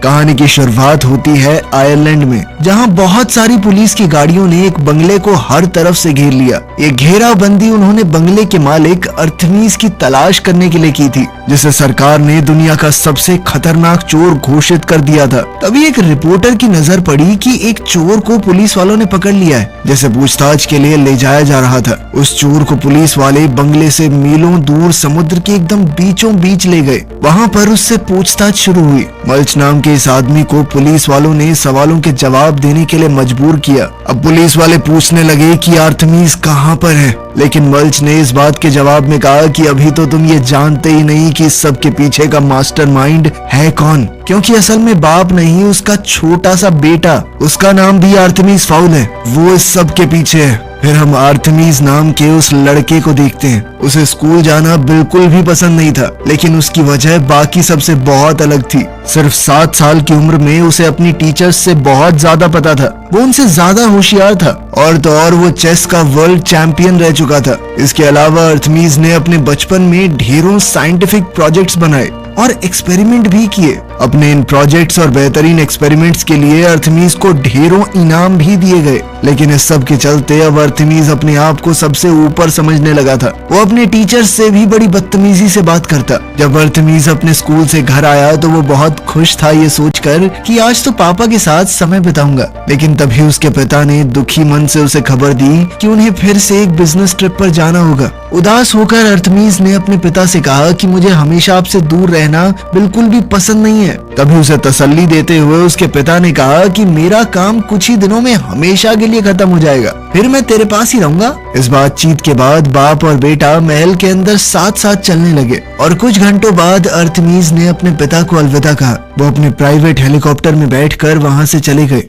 कहानी की शुरुआत होती है आयरलैंड में, जहां बहुत सारी पुलिस की गाड़ियों ने एक बंगले को हर तरफ से घेर लिया। ये घेराबंदी उन्होंने बंगले के मालिक अर्थमीज की तलाश करने के लिए की थी, जिसे सरकार ने दुनिया का सबसे खतरनाक चोर घोषित कर दिया था। तभी एक रिपोर्टर की नजर पड़ी कि एक चोर को पुलिस वालों ने पकड़ लिया है, जिसे पूछताछ के लिए ले जाया जा रहा था। उस चोर को पुलिस वाले बंगले से मीलों दूर समुद्र के एकदम बीचों बीच ले गए। वहाँ पर उससे पूछताछ शुरू हुई। मल्च नाम के इस आदमी को पुलिस वालों ने सवालों के जवाब देने के लिए मजबूर किया। अब पुलिस वाले पूछने लगे कि अर्थमीज कहाँ पर है, लेकिन मल्च ने इस बात के जवाब में कहा कि अभी तो तुम ये जानते ही नहीं कि इस सब के पीछे का मास्टरमाइंड है कौन, क्योंकि असल में बाप नहीं, उसका छोटा सा बेटा, उसका नाम भी अर्थमीज फाउल है, वो इस सब के पीछे है। फिर हम अर्थमीज नाम के उस लड़के को देखते हैं। उसे स्कूल जाना बिल्कुल भी पसंद नहीं था, लेकिन उसकी वजह बाकी सबसे बहुत अलग थी। सिर्फ 7 साल की उम्र में उसे अपनी टीचर्स से बहुत ज्यादा पता था। वो उनसे ज्यादा होशियार था, और तो और वो चेस का वर्ल्ड चैंपियन रह चुका था। इसके अलावा अर्थमीज ने अपने बचपन में ढेरों साइंटिफिक प्रोजेक्ट्स बनाए और एक्सपेरिमेंट भी किए। अपने इन प्रोजेक्ट्स और बेहतरीन एक्सपेरिमेंट्स के लिए अर्थमीज को ढेरों इनाम भी दिए गए, लेकिन इस सब के चलते अब अर्थमीज अपने आप को सबसे ऊपर समझने लगा था। वो अपने टीचर्स से भी बड़ी बदतमीजी से बात करता। जब अर्थमीज अपने स्कूल से घर आया तो वो बहुत खुश था ये सोचकर कि आज तो पापा के साथ समय बिताऊंगा, लेकिन तभी उसके पिता ने दुखी मन से उसे खबर दी कि उन्हें फिर से एक बिजनेस ट्रिप पर जाना होगा। उदास होकर अर्थमीज ने अपने पिता से कहा कि मुझे हमेशा आपसे दूर रहना बिल्कुल भी पसंद नहीं है। तभी उसे तसल्ली देते हुए उसके पिता ने कहा कि मेरा काम कुछ ही दिनों में हमेशा के लिए खत्म हो जाएगा, फिर मैं तेरे पास ही रहूंगा। इस बातचीत के बाद बाप और बेटा महल के अंदर साथ साथ चलने लगे, और कुछ घंटों बाद अर्थमीज ने अपने पिता को अलविदा कहा। वो अपने प्राइवेट हेलीकॉप्टर में बैठकर वहां से चले गए।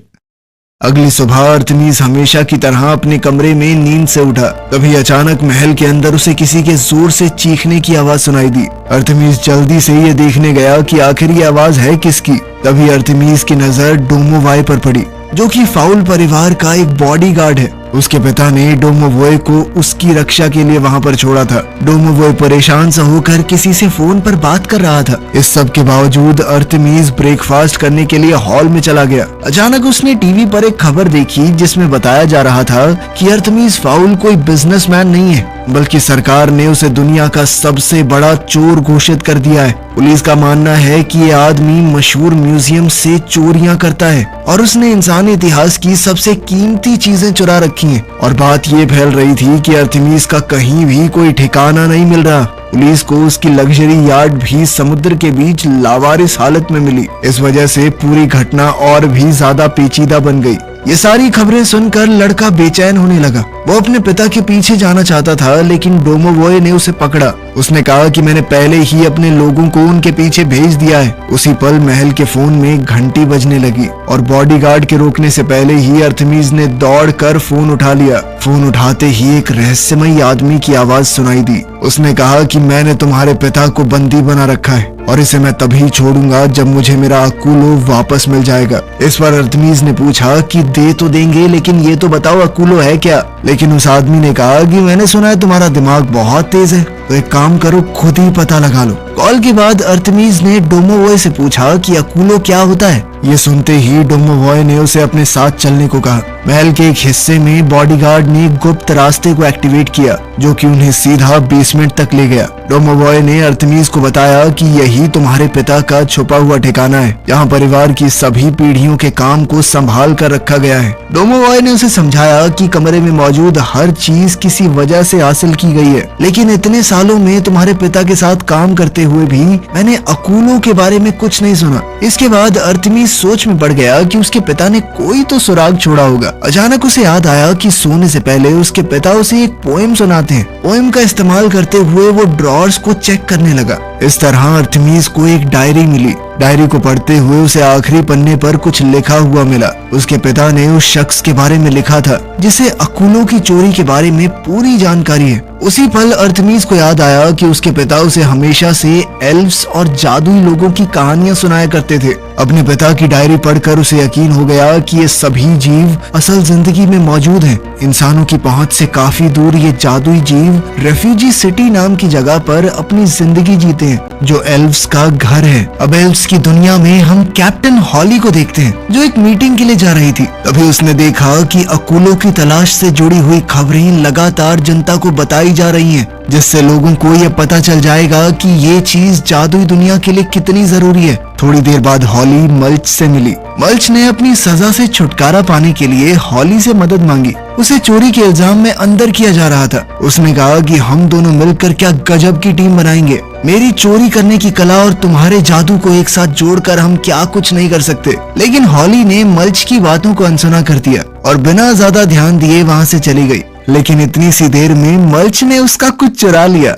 अगली सुबह अर्थमीज हमेशा की तरह अपने कमरे में नींद से उठा। तभी अचानक महल के अंदर उसे किसी के जोर से चीखने की आवाज सुनाई दी। अर्थमीज जल्दी से ये देखने गया कि आखिर ये आवाज है किसकी। तभी अर्थमीज की नजर डोमोवॉय पर पड़ी, जो कि फाउल परिवार का एक बॉडीगार्ड है। उसके पिता ने डोमोवॉय को उसकी रक्षा के लिए वहां पर छोड़ा था। डोमोवॉय परेशान सा होकर किसी से फोन पर बात कर रहा था। इस सब के बावजूद अर्थमीज ब्रेकफास्ट करने के लिए हॉल में चला गया। अचानक उसने टीवी पर एक खबर देखी जिसमें बताया जा रहा था कि अर्थमीज फाउल कोई बिजनेसमैन नहीं है, बल्कि सरकार ने उसे दुनिया का सबसे बड़ा चोर घोषित कर दिया है। पुलिस का मानना है कि ये आदमी मशहूर म्यूजियम से चोरियां करता है और उसने इंसानी इतिहास की सबसे कीमती चीजें चुरा रखी हैं। और बात ये फैल रही थी कि अर्थमीज का कहीं भी कोई ठिकाना नहीं मिल रहा। पुलिस को उसकी लग्जरी यार्ड भी समुद्र के बीच लावारिस हालत में मिली। इस वजह से पूरी घटना और भी ज्यादा पेचीदा बन गई। ये सारी खबरें सुनकर लड़का बेचैन होने लगा। वो अपने पिता के पीछे जाना चाहता था, लेकिन डोमोवॉय ने उसे पकड़ा। उसने कहा कि मैंने पहले ही अपने लोगों को उनके पीछे भेज दिया है। उसी पल महल के फोन में घंटी बजने लगी, और बॉडीगार्ड के रोकने से पहले ही अर्थमीज ने दौड़कर फोन उठा लिया। फोन उठाते ही एक रहस्यमयी आदमी की आवाज सुनाई दी। उसने कहा कि मैंने तुम्हारे पिता को बंदी बना रखा है, और इसे मैं तभी छोड़ूंगा जब मुझे मेरा अकूलो वापस मिल जाएगा। इस पर अर्थमीज ने पूछा कि दे तो देंगे, लेकिन ये तो बताओ अकूलो है क्या। लेकिन उस आदमी ने कहा कि मैंने सुना है तुम्हारा दिमाग बहुत तेज है, तो एक काम करो, खुद ही पता लगा लो। कॉल के बाद अर्थमीज ने डोमोवॉय से पूछा कि अकूलो क्या होता है। ये सुनते ही डोमोवॉय ने उसे अपने साथ चलने को कहा। महल के एक हिस्से में बॉडीगार्ड ने गुप्त रास्ते को एक्टिवेट किया, जो कि उन्हें सीधा बेसमेंट तक ले गया। डोमोवॉय ने अर्थमीज को बताया कि यही तुम्हारे पिता का छुपा हुआ ठिकाना है। यहाँ परिवार की सभी पीढ़ियों के काम को संभाल कर रखा गया है। डोमोवॉय ने उसे समझाया कि कमरे में मौजूद हर चीज किसी वजह से हासिल की गई है, लेकिन इतने सालों में तुम्हारे पिता के साथ काम करते हुए भी मैंने अकूलों के बारे में कुछ नहीं सुना। इसके बाद अर्थमीज सोच में पड़ गया कि उसके पिता ने कोई तो सुराग छोड़ा होगा। अचानक उसे याद आया कि सोने से पहले उसके पिता उसे एक पोएम सुनाते हैं। पोएम का इस्तेमाल करते हुए वो ड्रॉर्स को चेक करने लगा। इस तरह अर्थमीज को एक डायरी मिली। डायरी को पढ़ते हुए उसे आखिरी पन्ने पर कुछ लिखा हुआ मिला। उसके पिता ने उस शख्स के बारे में लिखा था जिसे अकूलों की चोरी के बारे में पूरी जानकारी है। उसी पल अर्थमीस को याद आया कि उसके पिता उसे हमेशा से एल्व्स और जादुई लोगों की कहानियां सुनाया करते थे। अपने पिता की डायरी पढ़कर उसे यकीन हो गया कि ये सभी जीव असल जिंदगी में मौजूद हैं। इंसानों की पहुंच से काफी दूर ये जादुई जीव रेफ्यूजी सिटी नाम की जगह पर अपनी जिंदगी जीते हैं, जो एल्व्स का घर है। अब एल्व्स की दुनिया में हम कैप्टन हॉली को देखते हैं, जो एक मीटिंग के लिए जा रही थी। तभी उसने देखा कि अकूलों की तलाश से जुड़ी हुई खबरें लगातार जनता को बताई जा रही हैं, जिससे लोगों को ये पता चल जाएगा कि ये चीज जादुई दुनिया के लिए कितनी जरूरी है। थोड़ी देर बाद हॉली मल्च से मिली। मल्च ने अपनी सजा से छुटकारा पाने के लिए हॉली से मदद मांगी। उसे चोरी के इल्जाम में अंदर किया जा रहा था। उसने कहा कि हम दोनों मिलकर क्या गजब की टीम बनाएंगे। मेरी चोरी करने की कला और तुम्हारे जादू को एक साथ जोड़कर हम क्या कुछ नहीं कर सकते। लेकिन हॉली ने मल्च की बातों को अनसुना कर दिया और बिना ज्यादा ध्यान दिए वहाँ से चली गई। लेकिन इतनी सी देर में मल्च ने उसका कुछ चुरा लिया।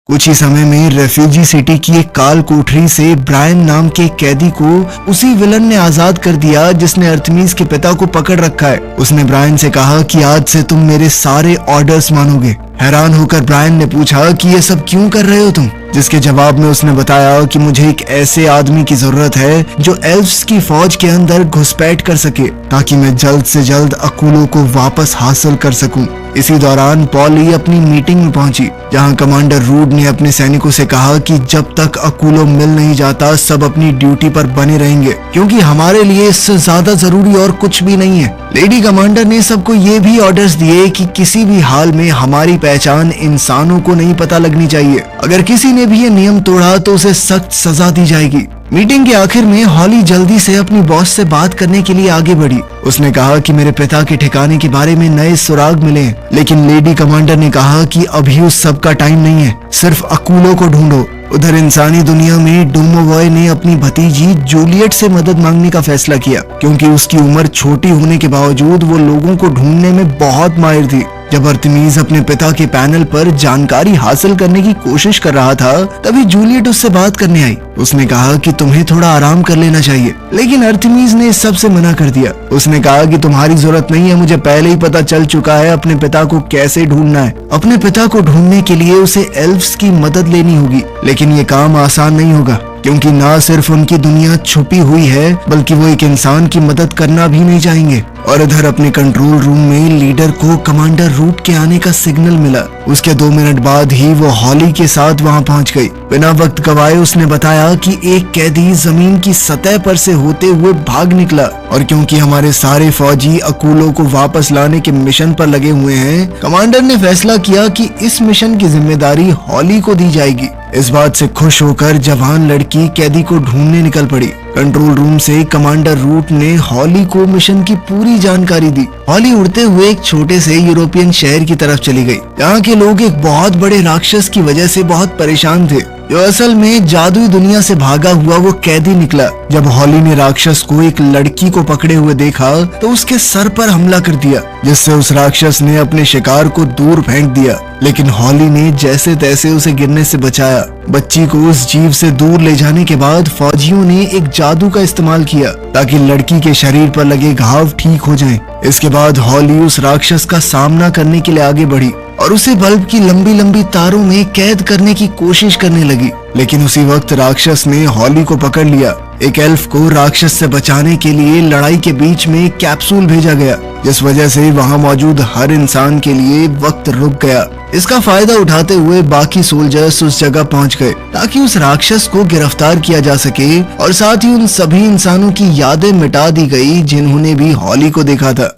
कुछ ही समय में रेफ्यूजी सिटी की एक काल कोठरी से ब्रायन नाम के कैदी को उसी विलन ने आजाद कर दिया जिसने अर्थमीस के पिता को पकड़ रखा है। उसने ब्रायन से कहा कि आज से तुम मेरे सारे ऑर्डर्स मानोगे। हैरान होकर ब्रायन ने पूछा कि ये सब क्यों कर रहे हो तुम, जिसके जवाब में उसने बताया कि मुझे एक ऐसे आदमी की जरूरत है जो एल्व्स की फौज के अंदर घुसपैठ कर सके, ताकि मैं जल्द से जल्द अकूलों को वापस हासिल कर सकूं। इसी दौरान पॉली अपनी मीटिंग में पहुंची, जहां कमांडर रूड ने अपने सैनिकों से कहा कि जब तक अकूलों मिल नहीं जाता सब अपनी ड्यूटी पर बने रहेंगे, क्योंकि हमारे लिए इससे ज्यादा जरूरी और कुछ भी नहीं है। लेडी कमांडर ने सबको ये भी ऑर्डर्स दिए कि किसी भी हाल में हमारी पहचान इंसानों को नहीं पता लगनी चाहिए। अगर किसी ने भी ये नियम तोड़ा तो उसे सख्त सजा दी जाएगी। मीटिंग के आखिर में हॉली जल्दी से अपनी बॉस से बात करने के लिए आगे बढ़ी। उसने कहा कि मेरे पिता के ठिकाने के बारे में नए सुराग मिले हैं, लेकिन लेडी कमांडर ने कहा कि अभी उस सब का टाइम नहीं है, सिर्फ अकूलों को ढूंढो। उधर इंसानी दुनिया में डोमोवॉय ने अपनी भतीजी जूलियट से मदद मांगने का फैसला किया, क्योंकि उसकी उम्र छोटी होने के बावजूद वो लोगों को ढूंढने में बहुत माहिर थी। जब अर्थमीस अपने पिता के पैनल पर जानकारी हासिल करने की कोशिश कर रहा था, तभी जूलियट उससे बात करने आई। उसने कहा कि तुम्हें थोड़ा आराम कर लेना चाहिए, लेकिन अर्थमीस ने इस सब से मना कर दिया। उसने कहा कि तुम्हारी जरूरत नहीं है, मुझे पहले ही पता चल चुका है अपने पिता को कैसे ढूंढना है। अपने पिता को ढूंढने के लिए उसे एल्व्स की मदद लेनी होगी, लेकिन ये काम आसान नहीं होगा, क्योंकि ना सिर्फ उनकी दुनिया छुपी हुई है, बल्कि वो एक इंसान की मदद करना भी नहीं चाहेंगे। और इधर अपने कंट्रोल रूम में लीडर को कमांडर रूट के आने का सिग्नल मिला। उसके 2 मिनट बाद ही वो हॉली के साथ वहां पहुंच गई। बिना वक्त गवाए उसने बताया कि एक कैदी जमीन की सतह पर से होते हुए भाग निकला, और क्योंकि हमारे सारे फौजी अकूलों को वापस लाने के मिशन पर लगे हुए हैं, कमांडर ने फैसला किया कि इस मिशन की जिम्मेदारी हॉली को दी जाएगी। इस बात से खुश होकर जवान लड़की कैदी को ढूंढने निकल पड़ी। कंट्रोल रूम से कमांडर रूट ने हॉली को मिशन की पूरी जानकारी दी। हॉली उड़ते हुए एक छोटे से यूरोपियन शहर की तरफ चली गई। यहाँ के लोग एक बहुत बड़े राक्षस की वजह से बहुत परेशान थे, जो असल में जादुई दुनिया से भागा हुआ वो कैदी निकला। जब हॉली ने राक्षस को एक लड़की को पकड़े हुए देखा तो उसके सर पर हमला कर दिया, जिससे उस राक्षस ने अपने शिकार को दूर फेंक दिया। लेकिन हॉली ने जैसे तैसे उसे गिरने से बचाया। बच्ची को उस जीव से दूर ले जाने के बाद फौजियों ने एक जादू का इस्तेमाल किया ताकि लड़की के शरीर पर लगे घाव ठीक हो जाएं। इसके बाद हॉली उस राक्षस का सामना करने के लिए आगे बढ़ी और उसे बल्ब की लंबी लंबी तारों में कैद करने की कोशिश करने लगी। लेकिन उसी वक्त राक्षस ने हॉली को पकड़ लिया। एक एल्फ को राक्षस से बचाने के लिए लड़ाई के बीच में एक कैप्सूल भेजा गया, जिस वजह से वहां मौजूद हर इंसान के लिए वक्त रुक गया। इसका फायदा उठाते हुए बाकी सोल्जर्स उस जगह पहुंच गए ताकि उस राक्षस को गिरफ्तार किया जा सके, और साथ ही उन सभी इंसानों की यादें मिटा दी गई जिन्होंने भी हॉली को देखा था।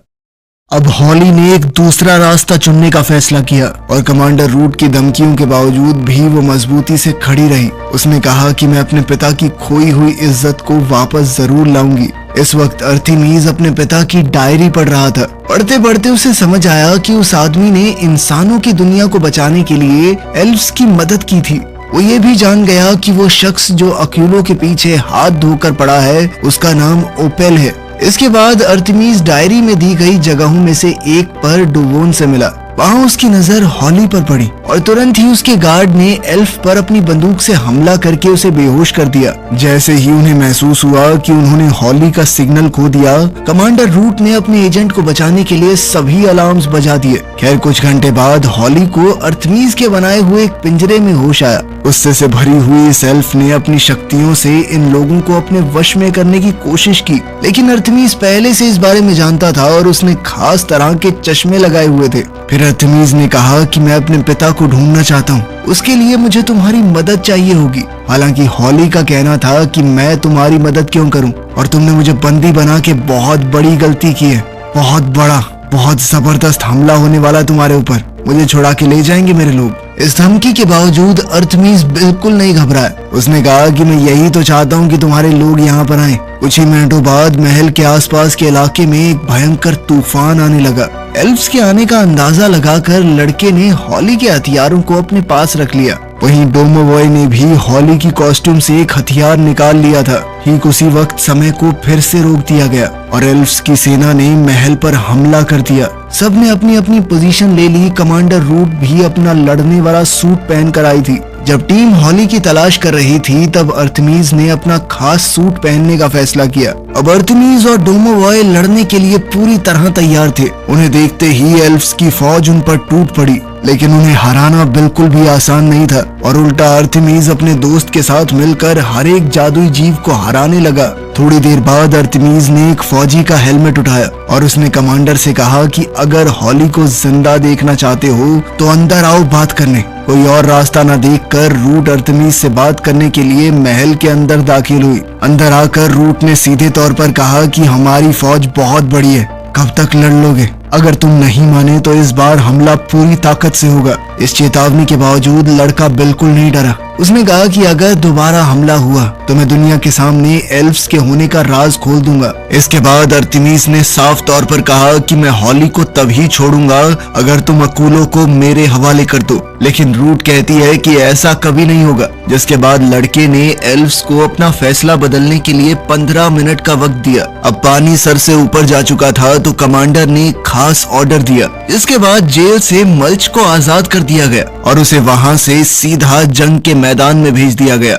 अब हॉली ने एक दूसरा रास्ता चुनने का फैसला किया और कमांडर रूट की धमकियों के बावजूद भी वो मजबूती से खड़ी रही। उसने कहा कि मैं अपने पिता की खोई हुई इज्जत को वापस जरूर लाऊंगी। इस वक्त अर्थमीस अपने पिता की डायरी पढ़ रहा था। पढ़ते पढ़ते उसे समझ आया कि उस आदमी ने इंसानों की दुनिया को बचाने के लिए एल्व्स की मदद की थी। वो ये भी जान गया कि वो शख्स जो अक्यूलों के पीछे हाथ धोकर पड़ा है उसका नाम ओपेल है। इसके बाद अर्थमीस डायरी में दी गई जगहों में से एक पर डुवोन से मिला। वहाँ उसकी नजर हॉली पर पड़ी और तुरंत ही उसके गार्ड ने एल्फ पर अपनी बंदूक से हमला करके उसे बेहोश कर दिया। जैसे ही उन्हें महसूस हुआ कि उन्होंने हॉली का सिग्नल खो दिया, कमांडर रूट ने अपने एजेंट को बचाने के लिए सभी अलार्म्स बजा दिए। खैर कुछ घंटे बाद हॉली को अर्थमीज के बनाए हुए एक पिंजरे में होश आया। गुस्से से भरी हुई इस एल्फ ने अपनी शक्तियों से इन लोगों को अपने वश में करने की कोशिश की, लेकिन अर्थमीज पहले से इस बारे में जानता था और उसने खास तरह के चश्मे लगाए हुए थे। फिर अर्थमीज ने कहा कि मैं अपने पिता को ढूंढना चाहता हूँ, उसके लिए मुझे तुम्हारी मदद चाहिए होगी। हालांकि हॉली का कहना था कि मैं तुम्हारी मदद क्यों करूं, और तुमने मुझे बंदी बना के बहुत बड़ी गलती की है। बहुत जबरदस्त हमला होने वाला तुम्हारे ऊपर, मुझे छुड़ा के ले जाएंगे मेरे लोग। इस धमकी के बावजूद अर्थमीज बिल्कुल नहीं घबराया। उसने कहा कि मैं यही तो चाहता हूँ कि तुम्हारे लोग यहाँ पर आएं। कुछ ही मिनटों बाद महल के आसपास के इलाके में एक भयंकर तूफान आने लगा। एल्फ्स के आने का अंदाजा लगाकर लड़के ने हॉली के हथियारों को अपने पास रख लिया। वहीं डोमोवॉय ने भी हॉली की कॉस्ट्यूम से एक हथियार निकाल लिया था। ठीक उसी वक्त समय को फिर से रोक दिया गया और एल्फ्स की सेना ने महल पर हमला कर दिया। सबने अपनी अपनी पोजीशन ले ली। कमांडर रूट भी अपना लड़ने वाला सूट पहन कर आई थी। जब टीम हॉली की तलाश कर रही थी तब अर्थमीज ने अपना खास सूट पहनने का फैसला किया। अब अर्थमीज और डोमोवॉय लड़ने के लिए पूरी तरह तैयार थे। उन्हें देखते ही एल्फ्स की फौज उन पर टूट पड़ी, लेकिन उन्हें हराना बिल्कुल भी आसान नहीं था और उल्टा अर्थमीज अपने दोस्त के साथ मिलकर हर एक जादुई जीव को हराने लगा। थोड़ी देर बाद अर्थमीज ने एक फौजी का हेलमेट उठाया और उसने कमांडर से कहा कि अगर हॉली को जिंदा देखना चाहते हो तो अंदर आओ बात करने। कोई और रास्ता न देखकर रूट अर्थमीज से बात करने के लिए महल के अंदर दाखिल हुई। अंदर आकर रूट ने सीधे तौर पर कहा कि हमारी फौज बहुत बड़ी है, कब तक लड़ लोगे? अगर तुम नहीं माने तो इस बार हमला पूरी ताकत से होगा। इस चेतावनी के बावजूद लड़का बिल्कुल नहीं डरा। उसने कहा कि अगर दोबारा हमला हुआ तो मैं दुनिया के सामने एल्फ्स के होने का राज खोल दूंगा। इसके बाद अर्थमीज ने साफ तौर पर कहा कि मैं हॉली को तभी छोड़ूंगा अगर तुम अकूलों को मेरे हवाले कर दो। लेकिन रूट कहती है कि ऐसा कभी नहीं होगा। जिसके बाद लड़के ने एल्फ्स को अपना फैसला बदलने के लिए 15 मिनट का वक्त दिया। अब पानी सर से ऊपर जा चुका था तो कमांडर ने खास ऑर्डर दिया। इसके बाद जेल से मल्च को आजाद कर दिया गया और उसे वहां से सीधा जंग के मैदान में भेज दिया गया।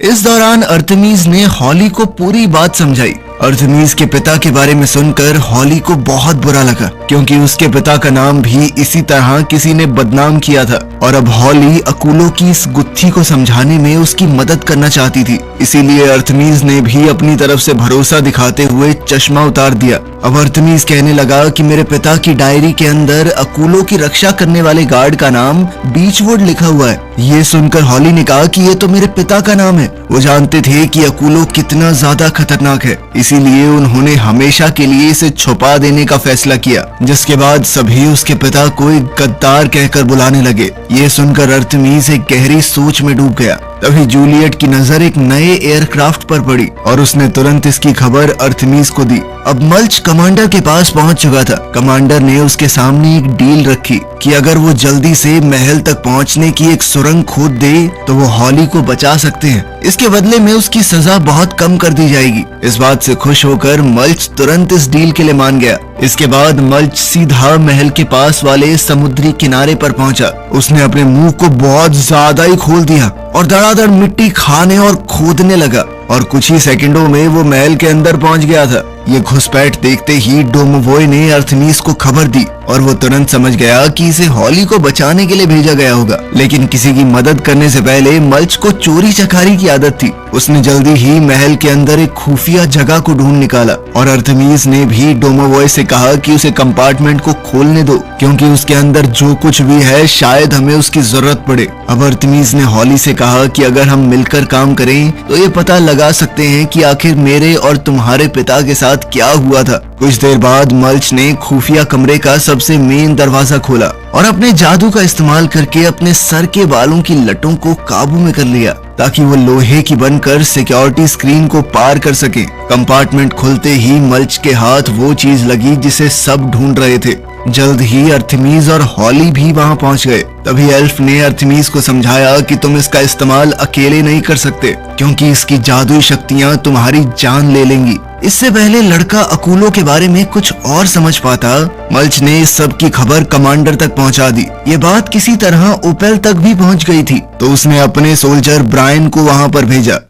इस दौरान अर्थमीज ने हॉली को पूरी बात समझाई। अर्थमीज के पिता के बारे में सुनकर हॉली को बहुत बुरा लगा, क्योंकि उसके पिता का नाम भी इसी तरह किसी ने बदनाम किया था और अब हॉली अकूलों की इस गुत्थी को समझाने में उसकी मदद करना चाहती थी। इसीलिए अर्थमीज ने भी अपनी तरफ से भरोसा दिखाते हुए चश्मा उतार दिया। अब अर्थमीज कहने लगा कि मेरे पिता की डायरी के अंदर अकूलों की रक्षा करने वाले गार्ड का नाम बीचवुड लिखा हुआ है। ये सुनकर हॉली ने कहा कि ये तो मेरे पिता का नाम है। वो जानते थे कि अकूलों कितना ज्यादा खतरनाक है, इसीलिए उन्होंने हमेशा के लिए इसे छुपा देने का फैसला किया। जिसके बाद सभी उसके पिता को एक गद्दार कहकर बुलाने लगे। ये सुनकर अर्थमीज एक गहरी सोच में डूब गया। तभी जूलियट की नजर एक नए एयरक्राफ्ट पर पड़ी और उसने तुरंत इसकी खबर अर्थमीज को दी। अब मल्च कमांडर के पास पहुंच चुका था। कमांडर ने उसके सामने एक डील रखी कि अगर वो जल्दी से महल तक पहुंचने की एक सुरंग खोद दे तो वो हॉली को बचा सकते हैं। इसके बदले में उसकी सजा बहुत कम कर दी जाएगी। इस बात से खुश होकर मल्च तुरंत इस डील के लिए मान गया। इसके बाद मल्च सीधा महल के पास वाले समुद्री किनारे पर पहुंचा। उसने अपने मुंह को बहुत ज्यादा ही खोल दिया और धड़ाधड़ मिट्टी खाने और खोदने लगा और कुछ ही सेकंडों में वो महल के अंदर पहुंच गया था। ये घुसपैठ देखते ही डोमोवॉय ने अर्थमीज को खबर दी और वो तुरंत समझ गया कि इसे हॉली को बचाने के लिए भेजा गया होगा। लेकिन किसी की मदद करने से पहले मल्च को चोरी चकारी की आदत थी। उसने जल्दी ही महल के अंदर एक खुफिया जगह को ढूंढ निकाला और अर्थमीज ने भी डोमोवॉय से कहा कि उसे कंपार्टमेंट को खोलने दो, क्योंकि उसके अंदर जो कुछ भी है शायद हमें उसकी जरूरत पड़े। अब अर्थमीज ने हॉली से कहा कि अगर हम मिलकर काम करें तो ये पता लगा सकते हैं कि आखिर मेरे और तुम्हारे पिता के साथ क्या हुआ था। कुछ देर बाद मल्च ने खुफिया कमरे का सबसे मेन दरवाजा खोला और अपने जादू का इस्तेमाल करके अपने सर के बालों की लटों को काबू में कर लिया ताकि वो लोहे की बनकर सिक्योरिटी स्क्रीन को पार कर सके। कंपार्टमेंट खुलते ही मल्च के हाथ वो चीज लगी जिसे सब ढूंढ रहे थे। जल्द ही अर्थमीज और हॉली भी वहां पहुंच गए। तभी एल्फ ने अर्थमीज को समझाया कि तुम इसका इस्तेमाल अकेले नहीं कर सकते, क्योंकि इसकी जादुई शक्तियां तुम्हारी जान ले लेंगी। इससे पहले लड़का अकूलों के बारे में कुछ और समझ पाता, मल्च ने इस सब की खबर कमांडर तक पहुंचा दी। ये बात किसी तरह ओपेल तक भी पहुंच गई थी, तो उसने अपने सोल्जर ब्रायन को वहां पर भेजा।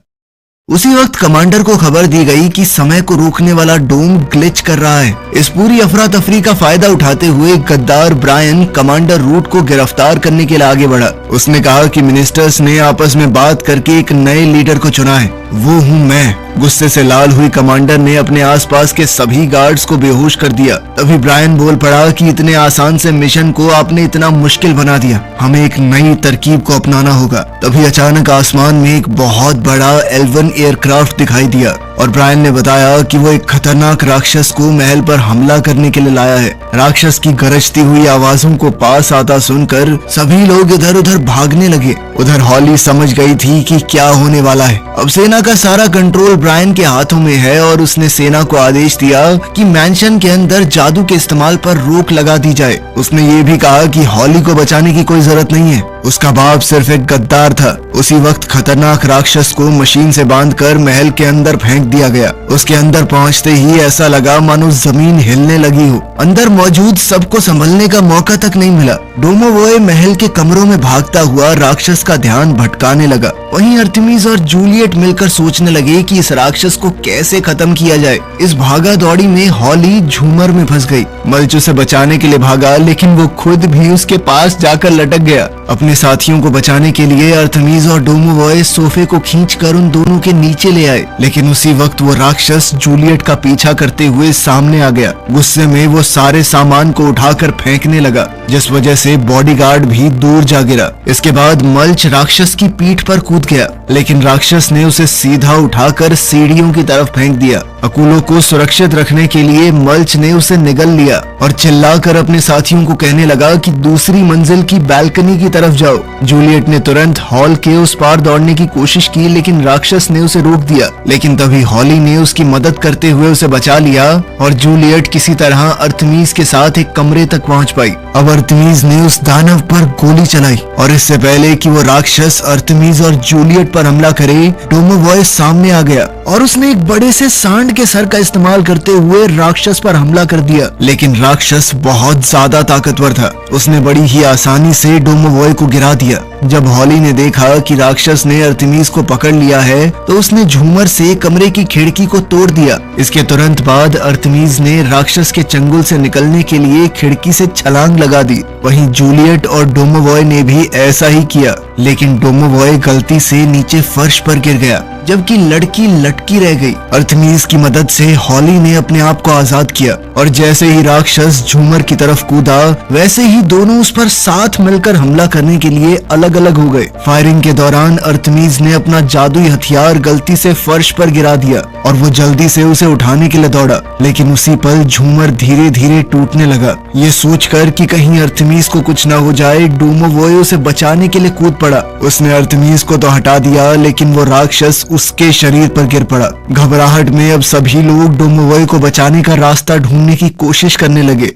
उसी वक्त कमांडर को खबर दी गई कि समय को रोकने वाला डोम ग्लिच कर रहा है। इस पूरी अफरा तफरी का फायदा उठाते हुए गद्दार ब्रायन कमांडर रूट को गिरफ्तार करने के लिए आगे बढ़ा। उसने कहा कि मिनिस्टर्स ने आपस में बात करके एक नए लीडर को चुना है, वो हूँ मैं। गुस्से से लाल हुई कमांडर ने अपने आसपास के सभी गार्ड्स को बेहोश कर दिया। तभी ब्रायन बोल पड़ा कि इतने आसान से मिशन को आपने इतना मुश्किल बना दिया, हमें एक नई तरकीब को अपनाना होगा। तभी अचानक आसमान में एक बहुत बड़ा एल्वन एयरक्राफ्ट दिखाई दिया और ब्रायन ने बताया कि वो एक खतरनाक राक्षस को महल पर हमला करने के लिए लाया है। राक्षस की गरजती हुई आवाजों को पास आता सुनकर सभी लोग इधर उधर भागने लगे। उधर हॉली समझ गई थी कि क्या होने वाला है। अब सेना का सारा कंट्रोल ब्रायन के हाथों में है और उसने सेना को आदेश दिया कि मैंशन के अंदर जादू के इस्तेमाल पर रोक लगा दी जाए। उसने ये भी कहा कि हॉली को बचाने की कोई जरूरत नहीं है, उसका बाप सिर्फ एक गद्दार था। उसी वक्त खतरनाक राक्षस को मशीन से बांधकर महल के अंदर फेंक दिया गया। उसके अंदर पहुंचते ही ऐसा लगा मानो जमीन हिलने लगी हो। अंदर मौजूद सबको संभलने का मौका तक नहीं मिला। डोमोवॉय महल के कमरों में भागता हुआ राक्षस का ध्यान भटकाने लगा। वहीं अर्थमीज और जूलियट मिलकर सोचने लगे कि इस राक्षस को कैसे खत्म किया जाए। इस भागा दौड़ी में हॉली झूमर में फंस गई। मल्च उसे बचाने के लिए भागा, लेकिन वो खुद भी उसके पास जाकर लटक गया। अपने साथियों को बचाने के लिए अर्थमीज और डोमोवॉय सोफे को खींचकर उन दोनों के नीचे ले आए, लेकिन उसी वक्त वो राक्षस जूलियट का पीछा करते हुए सामने आ गया। गुस्से में वो सारे सामान को उठाकर फेंकने लगा, जिस वजह से बॉडीगार्ड भी दूर जा गिरा। इसके बाद मल्च राक्षस की पीठ पर कूद गया, लेकिन राक्षस ने उसे सीधा उठाकर सीढ़ियों की तरफ फेंक दिया। अकूलों को सुरक्षित रखने के लिए मल्च ने उसे निगल लिया और चिल्लाकर अपने साथियों को कहने लगा कि दूसरी मंजिल की बालकनी की तरफ जाओ। जूलियट ने तुरंत हॉल के उस पार दौड़ने की कोशिश की, लेकिन राक्षस ने उसे रोक दिया। लेकिन तभी हॉली ने उसकी मदद करते हुए उसे बचा लिया और जूलियट किसी तरह अर्थमीज के साथ एक कमरे तक पहुंच पाई। अब अर्थमीज ने उस दानव पर गोली चलाई और इससे पहले कि वो राक्षस अर्थमीज और जूलियट पर हमला करे, डोमोवॉय सामने आ गया और उसने एक बड़े से सांड के सर का इस्तेमाल करते हुए राक्षस पर हमला कर दिया। लेकिन राक्षस बहुत ज्यादा ताकतवर था, उसने बड़ी ही आसानी से डोमोवॉय को गिरा दिया। जब हॉली ने देखा कि राक्षस ने अर्थमीज को पकड़ लिया है, तो उसने झूमर से कमरे की खिड़की को तोड़ दिया। इसके तुरंत बाद अर्थमीज ने राक्षस के चंगुल से निकलने के लिए खिड़की से छलांग लगा दी। वहीं जूलियट और डोमोवॉय ने भी ऐसा ही किया, लेकिन डोमोवॉय गलती से नीचे फर्श पर गिर गया, जबकि लड़की लटकी रह गई। अर्थमीज की मदद से हॉली ने अपने आप को आजाद किया और जैसे ही राक्षस झूमर की तरफ कूदा, वैसे ही दोनों उस पर साथ मिलकर हमला करने के लिए अलग अलग हो गए। फायरिंग के दौरान अर्थमीज ने अपना जादुई हथियार गलती से फर्श पर गिरा दिया और वो जल्दी से उसे उठाने के लिए दौड़ा, लेकिन उसी पल झूमर धीरे धीरे टूटने लगा। ये सोचकर कि कहीं अर्थमीज को कुछ न हो जाए, डोमोवॉय उसे बचाने के लिए कूद पड़ा। उसने अर्थमीज को तो हटा दिया, लेकिन वो राक्षस उसके शरीर पर गिर पड़ा। घबराहट में अब सभी लोग डोमोवॉय को बचाने का रास्ता ढूंढने की कोशिश करने लगे।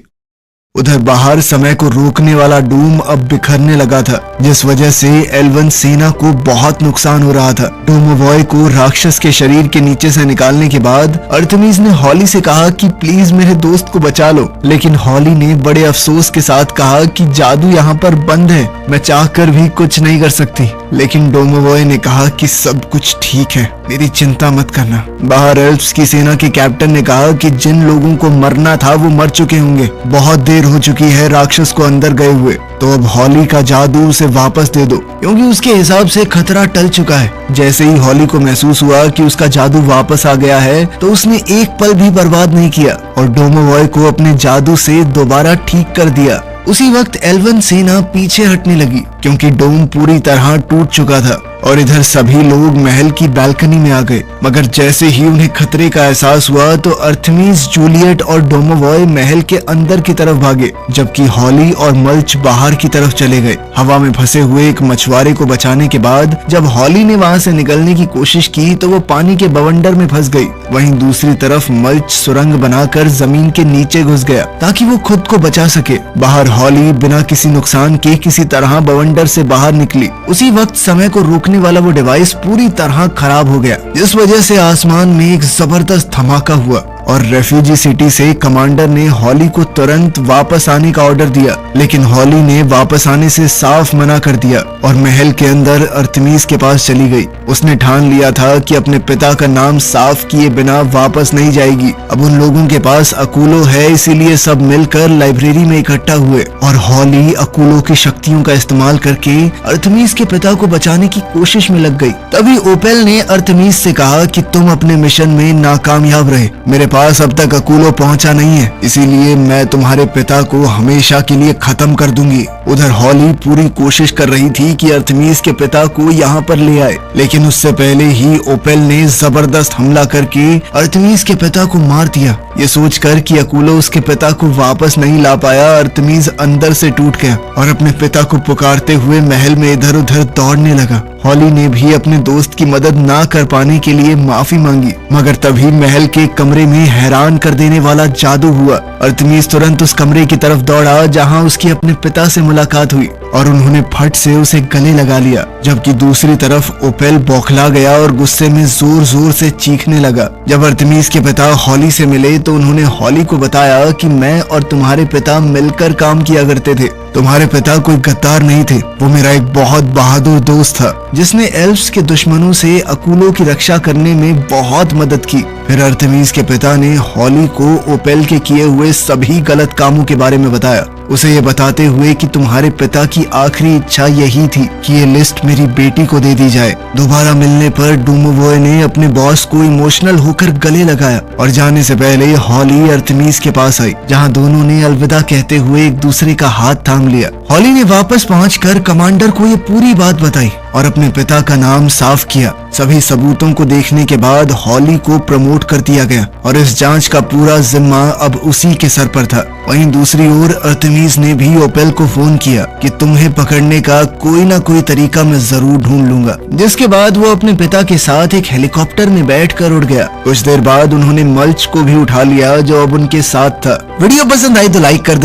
उधर बाहर समय को रोकने वाला डूम अब बिखरने लगा था, जिस वजह से एल्वन सेना को बहुत नुकसान हो रहा था। डोमोवॉय को राक्षस के शरीर के नीचे से निकालने के बाद अर्थमीज ने हॉली से कहा कि प्लीज मेरे दोस्त को बचा लो, लेकिन हॉली ने बड़े अफसोस के साथ कहा कि जादू यहाँ पर बंद है, मैं चाहकर भी कुछ नहीं कर सकती। लेकिन डोमोवॉय ने कहा कि सब कुछ ठीक है, मेरी चिंता मत करना। बाहर एल्फ्स की सेना के कैप्टन ने कहा कि जिन लोगों को मरना था वो मर चुके होंगे, बहुत देर हो चुकी है राक्षस को अंदर गए हुए, तो अब हॉली का जादू उसे वापस दे दो, क्योंकि उसके हिसाब से खतरा टल चुका है। जैसे ही हॉली को महसूस हुआ कि उसका जादू वापस आ गया है, तो उसने एक पल भी बर्बाद नहीं किया और डोमोवॉय को अपने जादू से दोबारा ठीक कर दिया। उसी वक्त एल्वन सेना पीछे हटने लगी, क्योंकि डोम पूरी तरह टूट चुका था। और इधर सभी लोग महल की बालकनी में आ गए। मगर जैसे ही उन्हें खतरे का एहसास हुआ तो अर्थमीस, जूलियट और डोमोवॉय महल के अंदर की तरफ भागे, जबकि हॉली और मल्च बाहर की तरफ चले गए। हवा में फंसे हुए एक मछुआरे को बचाने के बाद जब हॉली ने वहां से निकलने की कोशिश की तो वो पानी के बवंडर में फंस गई। वहीं दूसरी तरफ मल्च सुरंग बनाकर जमीन के नीचे घुस गया ताकि वो खुद को बचा सके। बाहर हॉली बिना किसी नुकसान के किसी तरह बवंडर से बाहर निकली। उसी वक्त समय को रोकने वाला वो डिवाइस पूरी तरह खराब हो गया, जिस वजह से आसमान में एक जबरदस्त धमाका हुआ और रेफ्यूजी सिटी से कमांडर ने हॉली को तुरंत वापस आने का ऑर्डर दिया। लेकिन हॉली ने वापस आने से साफ मना कर दिया और महल के अंदर अर्थमीस के पास चली गई। उसने ठान लिया था कि अपने पिता का नाम साफ किए बिना वापस नहीं जाएगी। अब उन लोगों के पास अकूलो है, इसीलिए सब मिलकर लाइब्रेरी में इकट्ठा हुए और हॉली अकूलो की शक्तियों का इस्तेमाल करके अर्थमीस के पिता को बचाने की कोशिश में लग गई। तभी ओपेल ने अर्थमीस से कहा कि तुम अपने मिशन में नाकामयाब रहे, मेरे पास अब तक अकूलो पहुंचा नहीं है, इसीलिए मैं तुम्हारे पिता को हमेशा के लिए खत्म कर दूंगी। उधर हॉली पूरी कोशिश कर रही थी कि अर्थमीस के पिता को यहाँ पर ले आए, लेकिन उससे पहले ही ओपेल ने जबरदस्त हमला करके अर्थमीस के पिता को मार दिया। ये सोचकर कि अकूलो उसके पिता को वापस नहीं ला पाया, अर्थमीस अंदर से टूट गया और अपने पिता को पुकारते हुए महल में इधर उधर दौड़ने लगा। हॉली ने भी अपने दोस्त की मदद ना कर पाने के लिए माफी मांगी, मगर तभी महल के कमरे में हैरान कर देने वाला जादू हुआ। अर्थमीस तुरंत उस कमरे की तरफ दौड़ा जहां उसकी अपने पिता से मुलाकात हुई और उन्होंने फट से उसे गले लगा लिया, जबकि दूसरी तरफ ओपेल बौखला गया और गुस्से में जोर जोर से चीखने लगा। जब अर्थमीस के पिता हॉली से मिले तो उन्होंने हॉली को बताया कि मैं और तुम्हारे पिता मिलकर काम किया करते थे। तुम्हारे पिता कोई गद्दार नहीं थे, वो मेरा एक बहुत बहादुर दोस्त था जिसने एल्फ्स के दुश्मनों से अकूलो की रक्षा करने में बहुत मदद की। फिर अर्थमीस के पिता ने हॉली को ओपेल के किए हुए सभी गलत कामों के बारे में बताया, उसे ये बताते हुए कि तुम्हारे पिता की आखिरी इच्छा यही थी कि ये लिस्ट मेरी बेटी को दे दी जाए। दोबारा मिलने पर डोमोवॉय ने अपने बॉस को इमोशनल होकर गले लगाया और जाने से पहले हॉली अर्थमीस के पास आई, जहां दोनों ने अलविदा कहते हुए एक दूसरे का हाथ थाम लिया। हॉली ने वापस पहुंचकर कमांडर को ये पूरी बात बताई और अपने पिता का नाम साफ किया। सभी सबूतों को देखने के बाद हॉली को प्रमोट कर दिया गया और इस जांच का पूरा जिम्मा अब उसी के सर पर था। वहीं दूसरी ओर अर्थमीस ने भी ओपेल को फोन किया कि तुम्हें पकड़ने का कोई ना कोई तरीका मैं जरूर ढूंढ लूंगा, जिसके बाद वो अपने पिता के साथ एक हेलीकॉप्टर में बैठकर उड़ गया। कुछ देर बाद उन्होंने मल्च को भी उठा लिया जो अब उनके साथ था। वीडियो पसंद आई तो लाइक कर दे।